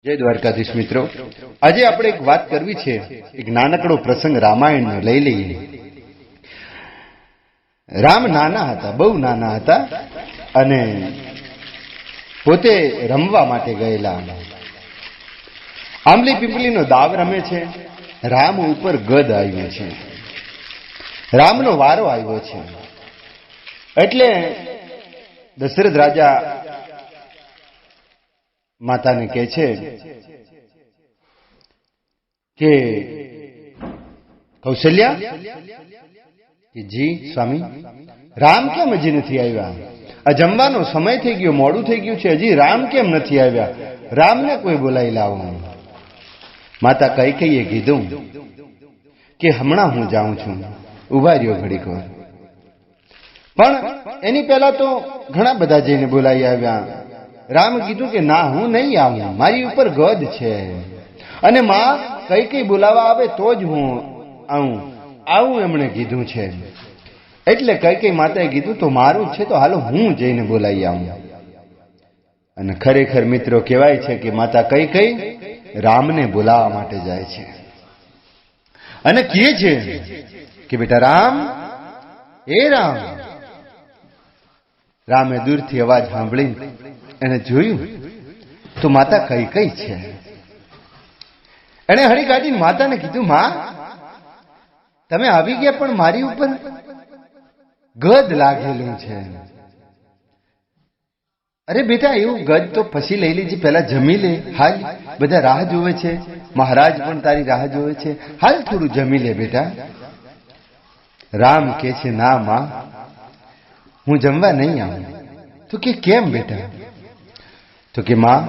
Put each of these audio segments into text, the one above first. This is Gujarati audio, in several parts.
જય દ્વારકાધીશ મિત્રો, આજે આપણે એક વાત કરવી છે. એક નાનકડો પ્રસંગ રામાયણનો લઈ લઈએ. રામ નાના હતા, બહુ નાના હતા, અને પોતે રમવા માટે ગયેલા. આંબલી પીપળીનો દાવ રમે છે. રામ ઉપર ગદ આવ્યો છે, રામનો વારો આવ્યો છે. એટલે દશરથ રાજા માતાને કહે છે કે કૌશલ્યા, કે જી સ્વામી, રામ કેમ હજી નથી આવ્યા? આ જમવાનો સમય થઈ ગયો, મોડું થઈ ગયું છે, હજી રામ કેમ નથી આવ્યા? રામને કોઈ બોલાવી લાવો. માતા કૈકેયીએ કીધું કે હમણાં હું જાઉં છું, ઉભા રહ્યો ઘડીક વાર. પણ એની પહેલા તો ઘણા બધા જઈને બોલાવી આવ્યા. રામ કીધું કે ના, હું નહીં આવું, મારી ઉપર ગદ છે, અને માં કૈકેયી બોલાવા આવે તો જ હું આવું એમણે કીધું છે. એટલે કૈકેયી માતાએ કીધું તો મારું છે તો હાલો હું જઈને બોલાવી આવું. અને ખરેખર મિત્રો કહેવાય છે કે માતા કૈકેયી રામને બોલાવવા માટે જાય છે અને કહે છે કે બેટા રામ, એ રામ. રામે દૂરથી અવાજ સાંભળી એને જોયું તો માતા કૈકેયી છે. એને હળી કાઢીને માતાને કીધું, માં તમે આવી ગયા, પણ મારી ઉપર ગદ લાગેલું છે. અરે બેટા, એવું ગદ તો પછી લઈ લેજે, પહેલા જમી લે. હાલ, બધા રાહ જોવે છે, મહારાજ પણ તારી રાહ જોવે છે, હાલ થોડું જમી લે બેટા. રામ કે છે, ના માં, હું જમવા નહીં આવું. તો કે કેમ બેટા? તો કે માં,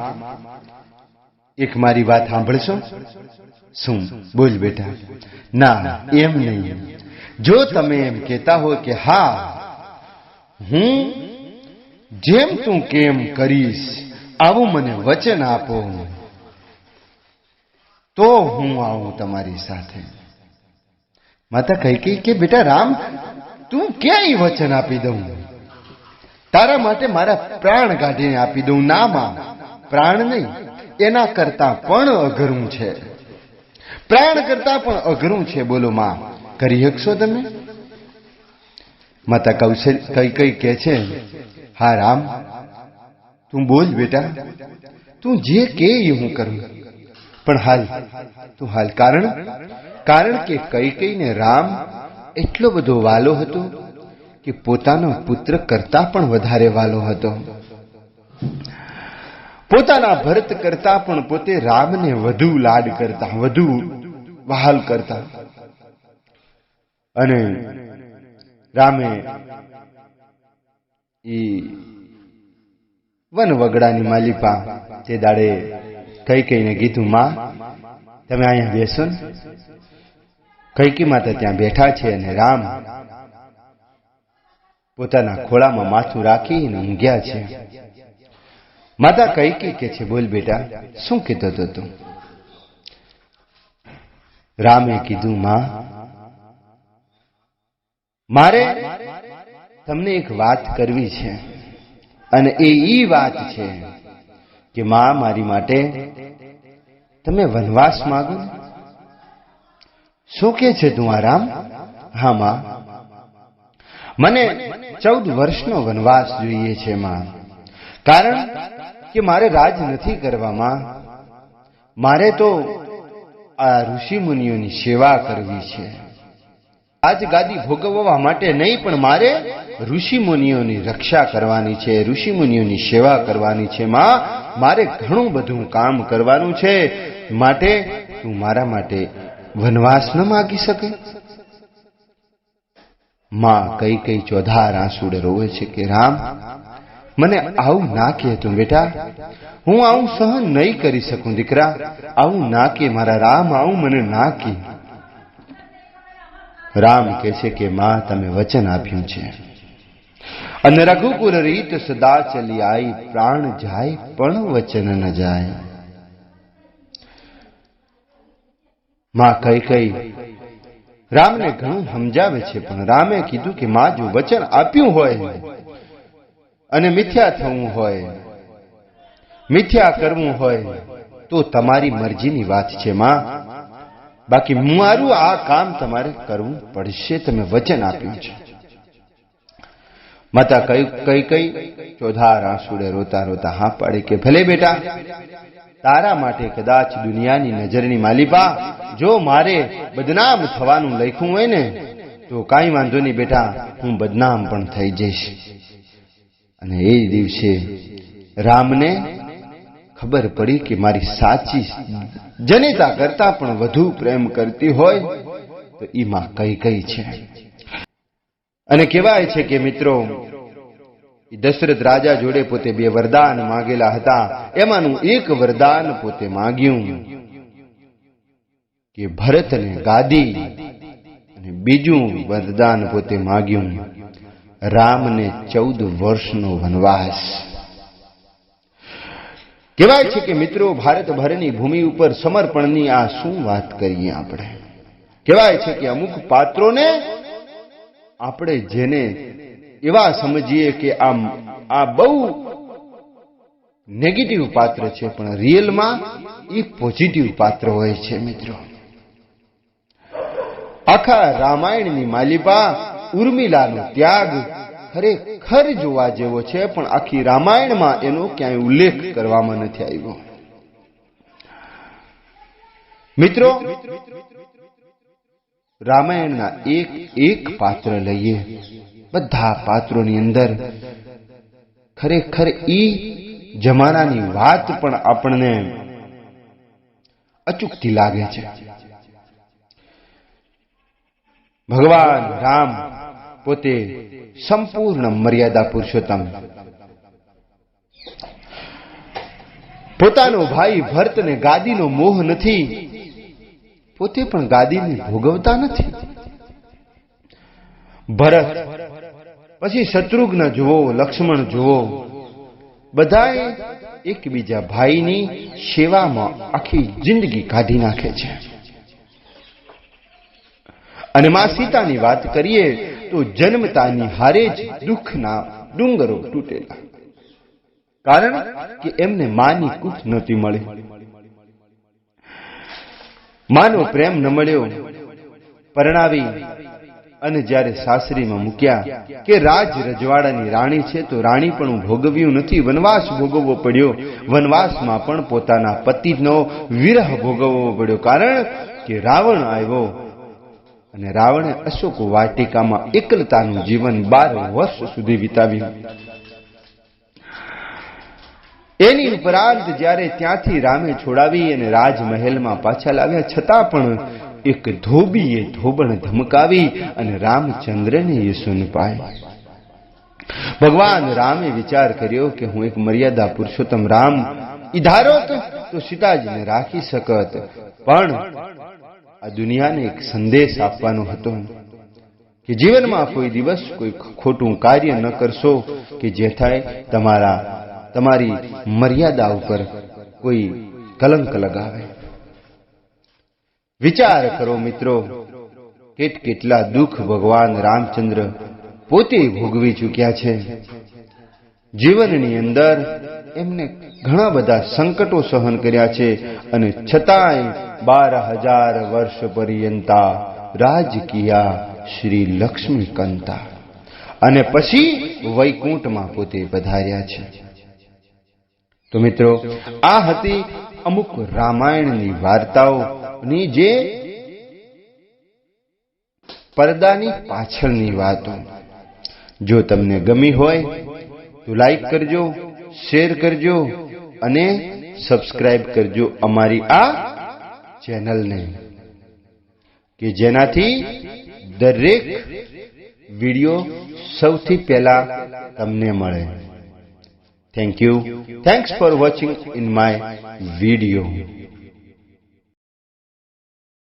એક મારી વાત સાંભળશો? શું? બોલ બેટા. ના, એમ નહીં. જો તમે એમ કહેતા હોય કે હા, હું જેમ તું કેમ કરીશ આવું મને વચન આપો, તો હું આવું તમારી સાથે. માતા કૈકેયી કે બેટા રામ, તું ક્યાંય વચન આપી દઉં? તારા માટે મારા પ્રાણ કાઢીને આપી દઉં? ના માં, પ્રાણ નહીં, એના કરતા પણ અઘરું છે. પ્રાણ કરતા પણ અઘરું છે. બોલો માં, કરી શકશો તમે? માતા કૈકેયી કહે છે, હા રામ, તું બોલ બેટા, તું જે કે એ હું કરું. પણ હાલ, તું હાલ. કારણ કે કૈકેયીને રામ એટલો બધો વાલો હતો કે પોતાનો પુત્ર કરતા પણ વધારે વાલો હતો. પોતાના ભરત કરતા પણ પોતે રામને વધુ લાડ કરતા, વધુ વહાલ કરતા. અને રામે વન વગડાની માલિપા તે દાડે કૈકેયીને કીધું, માં તમે અહીંયા બેસો ને. કૈકેયી માતા ત્યાં બેઠા છે અને રામ પોતાના ખોળામાં માથું રાખીને ઊંઘ્યા છે. માતા કૈકેયી કે છે, બોલ બેટા, શું કહેતો હતો તું? રામે કીધું, માં મારે તમને એક વાત કરવી છે, અને એ વાત છે કે માં મારી માટે તમે વનવાસ માંગો. શું કે છે તું આ રામ? હા માં, મને 14 વર્ષનો વનવાસ જોઈએ છે માં. કારણ કે મારે રાજ નથી કરવામાં, મારે તો આ ઋષિ મુનિઓની સેવા કરવી છે. રાજગાદી ભોગવવા માટે નહીં, પણ મારે ઋષિ મુનિઓની રક્ષા કરવાની છે, ઋષિ મુનિઓની સેવા કરવાની છે. માં, મારે ઘણું બધું કામ કરવાનું છે, માટે તું મારા માટે વનવાસ ન માગી શકે? માં કૈકેયી ચોધાર આંસુડે રોવે છે કે રામ, મને આવું ના કહેતું બેટા, હું આવું સહન નહીં કરી શકું દીકરા, આવું ના કે મારા રામ, આવું મને ના કે. રામ કહે છે કે માં, તમે વચન આપ્યું છે, અને રઘુકુલ રીત સદા ચલી આઈ, પ્રાણ જાય પણ વચન ન જાય. માં કૈકેયી રામને ઘણું સમજાવે છે, પણ રામે કીધું કે માં, જો વચન આપ્યું હોય અને મિથ્યા થવું હોય, મિથ્યા કરવું હોય, તો તમારી મરજીની વાત છે માં. બાકી મારું આ કામ તમારે કરવું પડશે, તમે વચન આપ્યું છે. માતા કઈ ચોધાર આંસુડે રોતા રોતા હા પાડી કે ભલે બેટા, તારા માટે કદાચ દુનિયાની નજરની માલિપા જો મારે બદનામ થવાનું લખ્યું હોય ને તો કાંઈ વાંધો નહીં બેટા, હું બદનામ પણ થઈ જઈશ. અને એ દિવસે રામને ખબર પડી કે મારી સાચી જનેતા કરતા પણ વધુ પ્રેમ કરતી હોય તો ઈમાં કઈ છે. અને કહેવાય છે કે મિત્રો, દશરથ રાજા જોડે પોતે 2 વરદાન માંગેલા હતા. એમાંનું એક વરદાન પોતે માંગ્યું કે ભરતને ગાદી, અને બીજું વરદાન પોતે માંગ્યું રામને 14 વર્ષનો વનવાસ. કહેવાય છે કે મિત્રો, ભારતભરની ભૂમિ ઉપર સમર્પણની આ શું વાત કરીએ આપણે. કહેવાય છે કે અમુક પાત્રોને આપણે જેને એવા સમજીએ કે આ બહુ નેગેટિવ પાત્ર છે, પણ રિયલમાં એ પોઝિટિવ પાત્ર હોય છે. મિત્રો, આખા રામાયણની માલિપા ઉર્મિલાનો ત્યાગ ખરેખર જોવા જેવો છે, પણ આખી રામાયણમાં એનો ક્યાંય ઉલ્લેખ કરવામાં નથી આવ્યો. મિત્રો, રામાયણના એક પાત્ર લઈએ, બધા પાત્રોની અંદર ખરેખર ઈ જમાનાની વાત પણ આપણને અચૂકતી લાગે છે. ભગવાન રામ પોતે સંપૂર્ણ મર્યાદા પુરુષોત્તમ, પોતાનો ભાઈ ભરતને ગાદીનો મોહ નથી, પોતે પણ ગાદીને ભોગવતા નથી. ભરત પછી શત્રુઘ્ન જુઓ, લક્ષ્મણ જુઓ, બધાએ એકબીજા ભાઈની સેવામાં આખી જિંદગી કાઢી નાખે છે. અને માં સીતાની વાત કરીએ તો જન્મતાની હારે જ દુઃખના ડુંગરો તૂટેલા, કારણ કે એમને માની કૂખ નહોતી મળી, માનો પ્રેમ ન મળ્યો. પરણાવી અને જ્યારે સાસરીમાં મૂક્યા કે રાજ રજવાડાની રાણી છે તો રાણી પણ ભોગવ્યું નથી, વનવાસ ભોગવવો પડ્યો. વનવાસમાં પણ પોતાના પતિનો વિરહ ભોગવવો પડ્યો, કારણ કે રાવણ આવ્યો અને રાવણે અશોક વાટિકામાં એકલતાનું જીવન 12 વર્ષ સુધી વિતાવ્યું. એની ઉપરાંત જ્યારે ત્યાંથી રામે છોડાવી અને રાજમહેલમાં પાછા લાવ્યા, છતાં પણ એક ધોબીએ ધોબણ ધમકાવી અને રામચંદ્રને યશુન પાય. ભગવાન રામે વિચાર કર્યો કે હું એક મર્યાદા પુરુષોત્તમ રામ ઈધારો તો સીતાજીને રાખી શકત, પણ આ દુનિયાને એક સંદેશ આપવાનો હતો કે જીવનમાં કોઈ દિવસ કોઈ ખોટું કાર્ય ન કરશો કે જે થાય તમારી મર્યાદા ઉપર કોઈ કલંક લગાવે. વિચાર કરો મિત્રો, કેટલા દુઃખ ભગવાન રામચંદ્ર પોતે ભોગવી ચૂક્યા છે. જીવનની અંદર એમને ઘણા બધા સંકટો સહન કર્યા છે, અને છતાંય 12,000 વર્ષ પર્યંતા રાજ કિયા શ્રી લક્ષ્મીકંતા, અને પછી વૈકુંઠમાં પોતે પધાર્યા છે. તો મિત્રો, આ હતી અમુક રામાયણની વાર્તાઓની જે પડદાની પાછળની વાતો. જો તમને ગમી હોય તો લાઈક કરજો, શેર કરજો અને સબસ્ક્રાઇબ કરજો અમારી આ ચેનલને, કે જેનાથી દરેક વિડિયો સૌથી પહેલા તમને મળે. Thank you. Thanks for watching in my video.